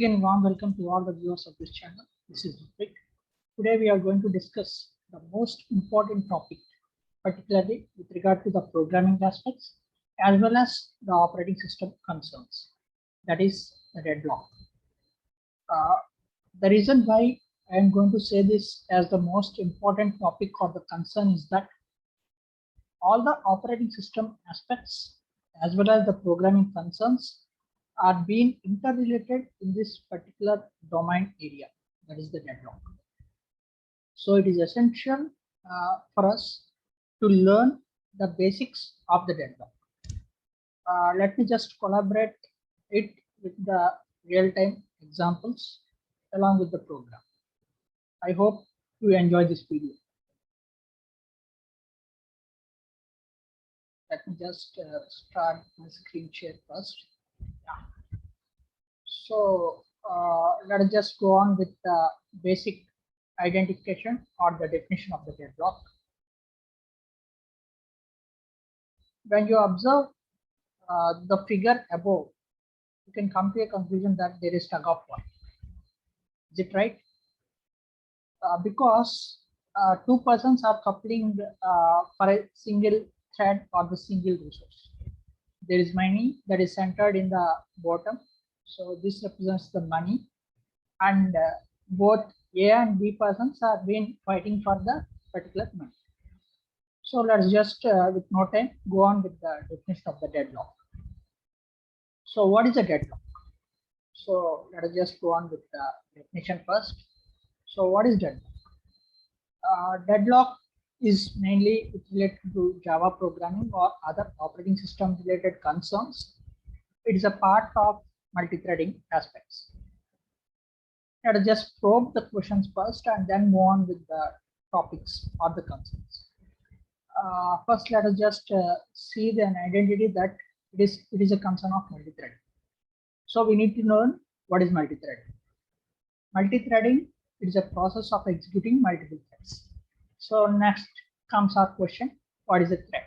again, warm welcome to all the viewers of this channel. This is Rick. Today we are going to discuss the most important topic, particularly with regard to the programming aspects as well as the operating system concerns. That is the deadlock. The reason why I am going to say this as the most important topic or the concern is that all the operating system aspects as well as the programming concerns are being interrelated in this particular domain area, that is the deadlock. So it is essential for us to learn the basics of the deadlock. Let me just collaborate it with the real-time examples along with the program. I hope you enjoy this video. Let me just start my screen share first. Yeah. So let us just go on with the basic identification or the definition of the deadlock. When you observe the figure above, you can come to a conclusion that there is tug of war. Is it right? Because two persons are coupling for a single thread or the single resource. There is money that is centered in the bottom. So this represents the money, and both A and B persons have been fighting for the particular money. So let's just with no time go on with the definition of the deadlock. So what is a deadlock? So let us just go on with the definition first. So what is deadlock? Deadlock is mainly related to Java programming or other operating system related concerns. It is a part of multi-threading aspects. Let us just probe the questions first and then move on with the topics or the concerns. First, let us just see an identity that it is a concern of multi-threading. So we need to learn what is multi-threading. Multi-threading is a process of executing multiple threads. So next comes our question: what is a thread?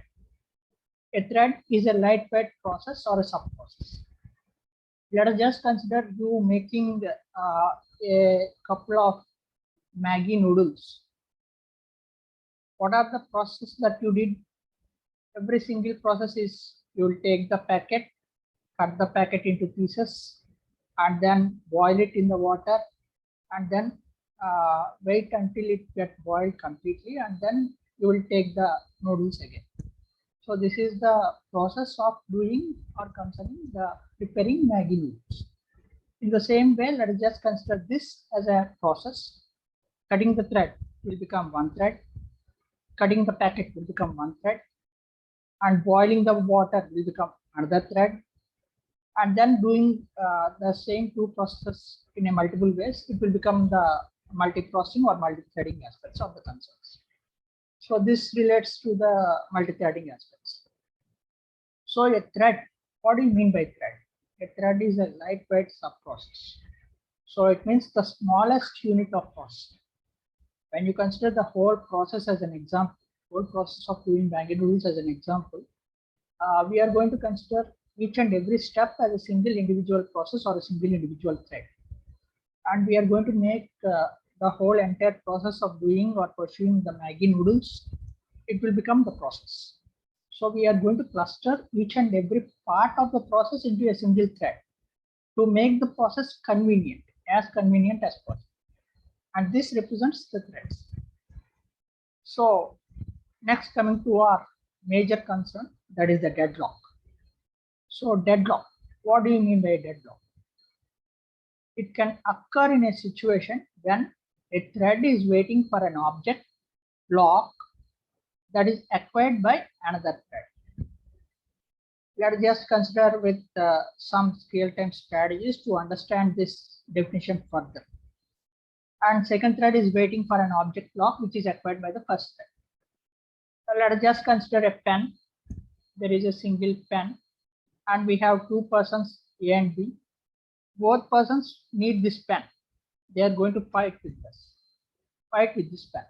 A thread is a lightweight process or a sub-process. Let us just consider you making a couple of Maggi noodles. What are the processes that you did? Every single process is you will take the packet, cut the packet into pieces, and then boil it in the water, and then wait until it gets boiled completely, and then you will take the noodles again. So this is the process of doing or concerning the preparing Maggi noodles. In the same way, let us just consider this as a process. Cutting the thread will become one thread, cutting the packet will become one thread, and boiling the water will become another thread, and then doing the same two processes in a multiple ways, it will become the multi-processing or multi-threading aspects of the concerns. So this relates to the multi-threading aspects. So a thread, what do you mean by thread? A thread is a lightweight sub-process. So it means the smallest unit of process. When you consider the whole process as an example, whole process of doing Maggi noodles as an example, we are going to consider each and every step as a single individual process or a single individual thread. And we are going to make the whole entire process of doing or pursuing the Maggi noodles, it will become the process. So we are going to cluster each and every part of the process into a single thread to make the process convenient as possible. And this represents the threads. So next, coming to our major concern, that is the deadlock. So deadlock, what do you mean by deadlock? It can occur in a situation when a thread is waiting for an object block that is acquired by another thread. Let us just consider with some real-time strategies to understand this definition further. And second thread is waiting for an object block which is acquired by the first thread. So let us just consider a pen. There is a single pen, and we have two persons, A and B. Both persons need this pen. They are going to fight with this pen.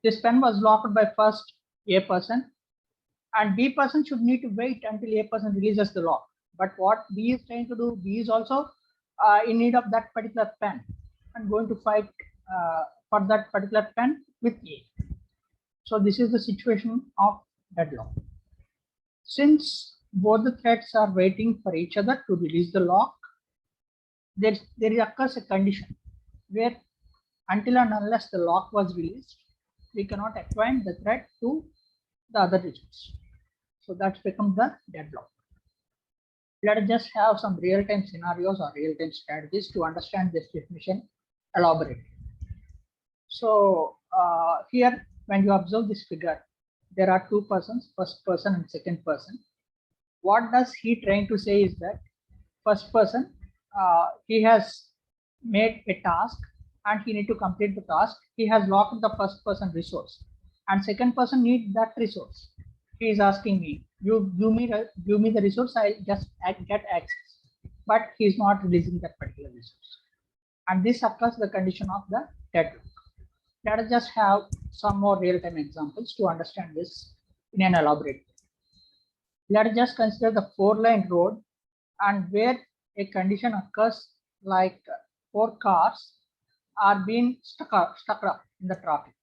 This pen was locked by first A person, and B person should need to wait until A person releases the lock. But what B is trying to do, B is also in need of that particular pen and going to fight for that particular pen with A. So this is the situation of deadlock. Since both the threads are waiting for each other to release the lock, there occurs a condition where until and unless the lock was released, we cannot acquaint the thread to the other results. So that's become the deadlock. Let us just have some real-time scenarios or real-time strategies to understand this definition elaborately. So here, when you observe this figure, there are two persons, first person and second person. What does he trying to say is that first person, he has made a task and he need to complete the task. He has locked the first person resource and second person needs that resource. He is asking me, you give me the resource, I'll just get access, but he is not releasing that particular resource. And this occurs the condition of the deadlock. Let us just have some more real-time examples to understand this in an elaborate way. Let us just consider the 4-lane road and where a condition occurs like 4 cars are being stuck up in the traffic.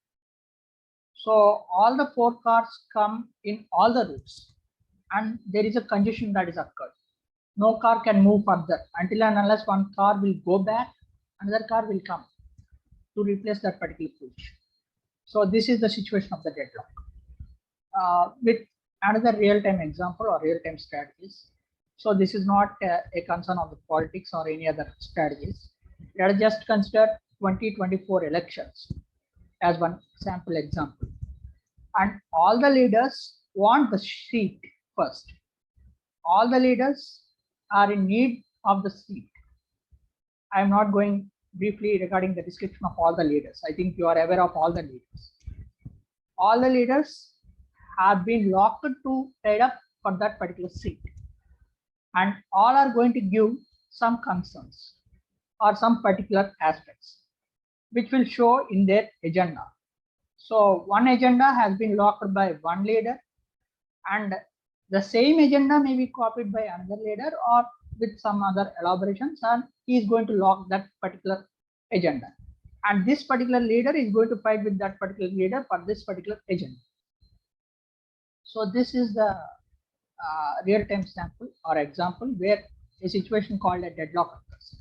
So all the 4 cars come in all the routes and there is a congestion that is occurred. No car can move further until and unless one car will go back, another car will come to replace that particular position. So this is the situation of the deadlock. With another real-time example or real-time strategies. So this is not a concern of the politics or any other strategies. Let us just consider 2024 elections as one sample example. And all the leaders want the seat first. All the leaders are in need of the seat. I am not going briefly regarding the description of all the leaders. I think you are aware of all the leaders. All the leaders have been locked to tied up for that particular seat. And all are going to give some concerns or some particular aspects, which will show in their agenda. So one agenda has been locked by one leader and the same agenda may be copied by another leader or with some other elaborations, and he is going to lock that particular agenda. And this particular leader is going to fight with that particular leader for this particular agenda. So this is the real-time sample or example where a situation called a deadlock occurs.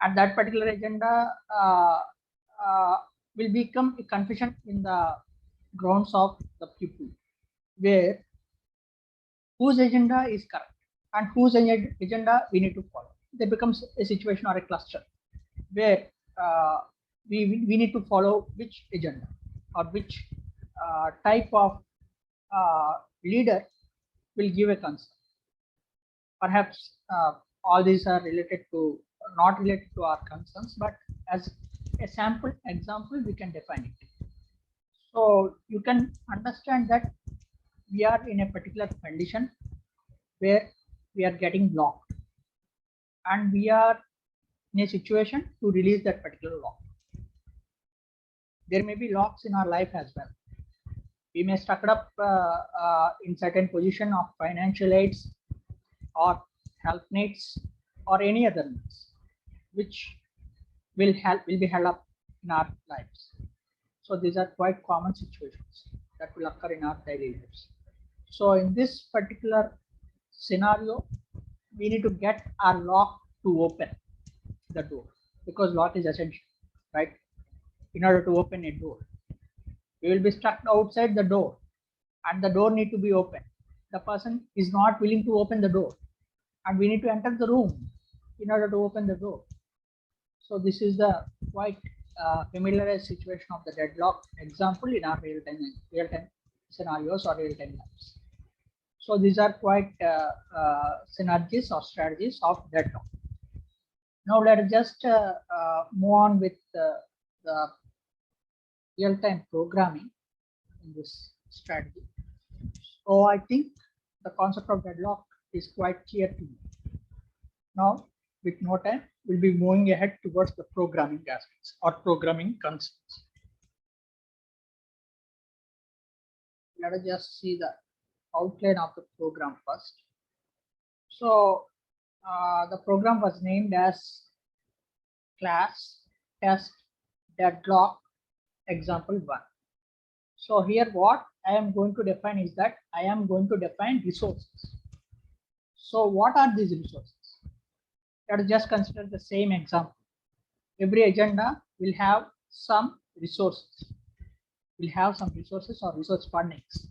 And that particular agenda will become a confusion in the grounds of the people, where whose agenda is correct and whose agenda we need to follow. There becomes a situation or a cluster where we need to follow which agenda or which type of leader will give a concern. Perhaps all these are related to, not related to our concerns, but as a sample example, we can define it. So you can understand that we are in a particular condition where we are getting locked and we are in a situation to release that particular lock. There may be locks in our life as well. We may stuck up in certain position of financial aids or health needs or any other needs, which will be held up in our lives. So these are quite common situations that will occur in our daily lives. So in this particular scenario, we need to get our lock to open the door, because lock is essential, right? In order to open a door, we will be stuck outside the door and the door need to be open. The person is not willing to open the door and we need to enter the room in order to open the door. So this is the quite familiarized situation of the deadlock example in our real-time scenarios or real-time lives. So these are quite synergies or strategies of deadlock. Now let us just move on with the real-time programming in this strategy. So I think the concept of deadlock is quite clear to me. Now, with no time, we'll be moving ahead towards the programming aspects or programming concepts. Let us just see the outline of the program first. So the program was named as class test deadlock example 1. So here what I am going to define is that I am going to define resources. So what are these resources? Let us just consider the same example. Every agenda will have some resources. Will have some resources or resource fundings,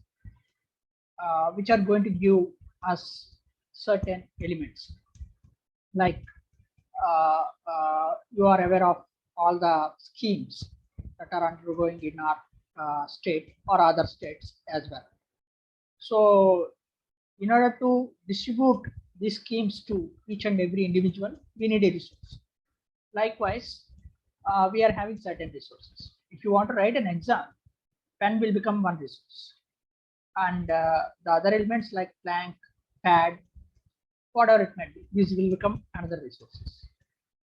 which are going to give us certain elements. Like you are aware of all the schemes that are undergoing in our state or other states as well. So in order to distribute these schemes to each and every individual, we need a resource. Likewise, we are having certain resources. If you want to write an exam, pen will become one resource. And the other elements like blank, pad, whatever it might be, these will become another resources.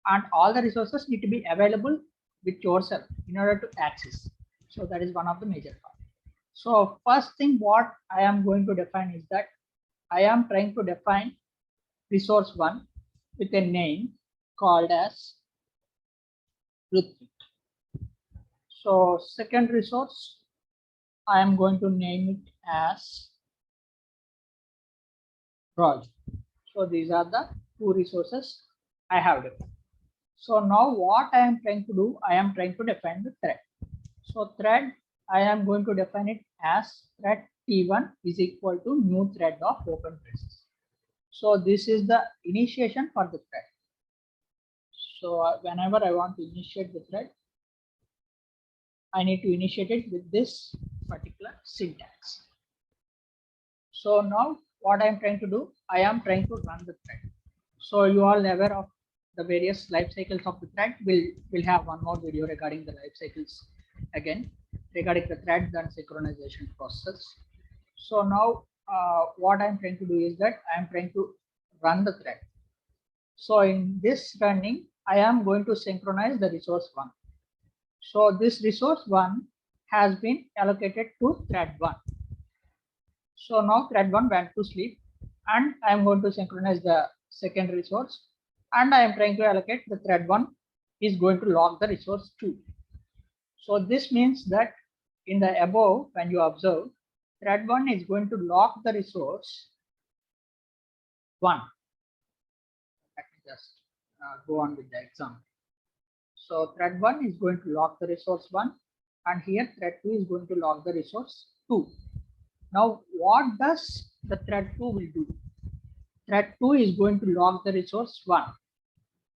And all the resources need to be available with yourself in order to access. So that is one of the major parts. So first thing what I am going to define is that I am trying to define resource 1 with a name called as Ritik. So second resource, I am going to name it as Raj. So these are the two resources I have defined. So now what I am trying to do, I am trying to define the thread. So thread, I am going to define it as thread T1 is equal to new thread of open braces. So this is the initiation for the thread. So whenever I want to initiate the thread, I need to initiate it with this particular syntax. So now what I am trying to do, I am trying to run the thread. So you all aware of the various life cycles of the thread. We'll have one more video regarding the life cycles again, regarding the threads and synchronization process. So now what I'm trying to do is that I'm trying to run the thread. So in this running, I am going to synchronize the resource 1. So this resource 1 has been allocated to thread 1. So now thread 1 went to sleep, and I am going to synchronize the second resource, and I am trying to allocate the thread 1 is going to lock the resource 2. So this means that in the above, when you observe, thread 1 is going to lock the resource 1. Let me just go on with the example. So thread 1 is going to lock the resource 1, and here thread 2 is going to lock the resource 2. Now what does the thread 2 will do? Thread 2 is going to lock the resource 1,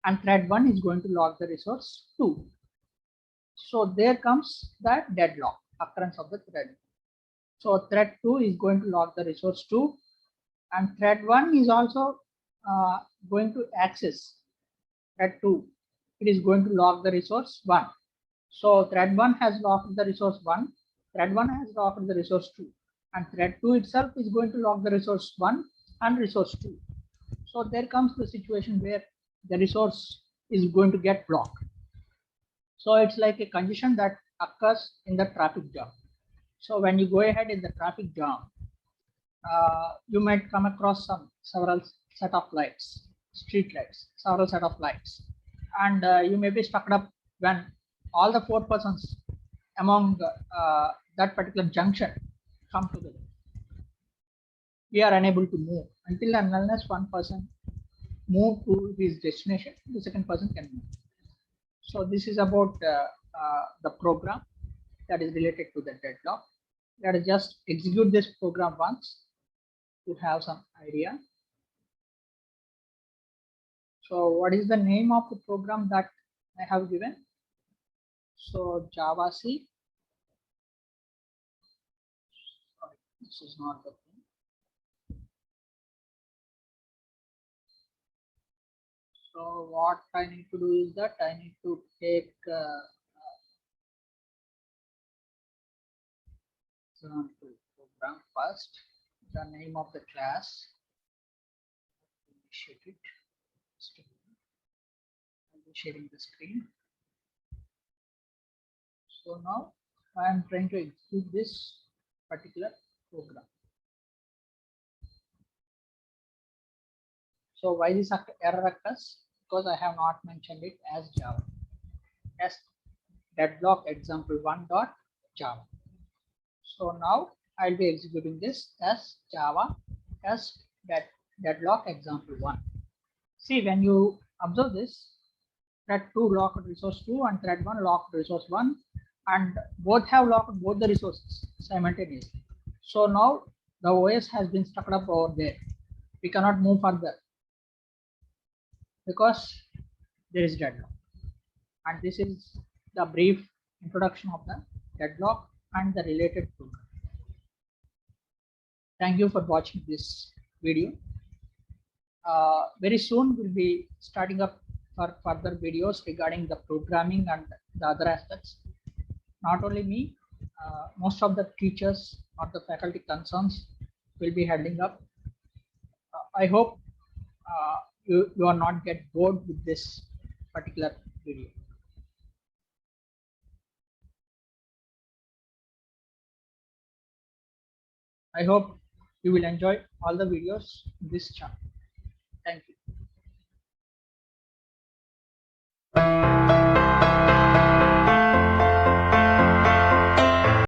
and thread 1 is going to lock the resource 2. So there comes the deadlock, occurrence of the thread. So thread 2 is going to lock the resource 2, and thread 1 is also going to access thread 2. It is going to lock the resource 1. So thread 1 has locked the resource 1, thread 1 has locked the resource 2, and thread 2 itself is going to lock the resource 1 and resource 2. So there comes the situation where the resource is going to get blocked. So it's like a condition that occurs in the traffic jam. So when you go ahead in the traffic jam, you might come across several set of lights, street lights, several set of lights, and you may be stuck up when all the 4 persons among that particular junction come together. We are unable to move until and unless one person move to his destination, the second person can move. So this is about the program that is related to the deadlock. Let us just execute this program once to have some idea. So what is the name of the program that I have given? So Java C. Sorry, this is not the thing. So what I need to do is that I need to take program first, the name of the class, initiate it. I'll be sharing the screen. So now I am trying to execute this particular program. So why this error occurs? because I have not mentioned it as Java. Test deadlock example1 dot Java. So now I'll be executing this as Java test deadlock example1. See, when you observe this, thread 2 locked resource 2 and thread 1 locked resource 1, and both have locked both the resources simultaneously. So now the OS has been stuck up over there. We cannot move further because there is deadlock. And this is the brief introduction of the deadlock and the related program. Thank you for watching this video. Very soon we'll be starting up for further videos regarding the programming and the other aspects. Not only me, most of the teachers or the faculty concerns will be heading up. I hope you are not get bored with this particular video. I hope you will enjoy all the videos in this channel. Thank you.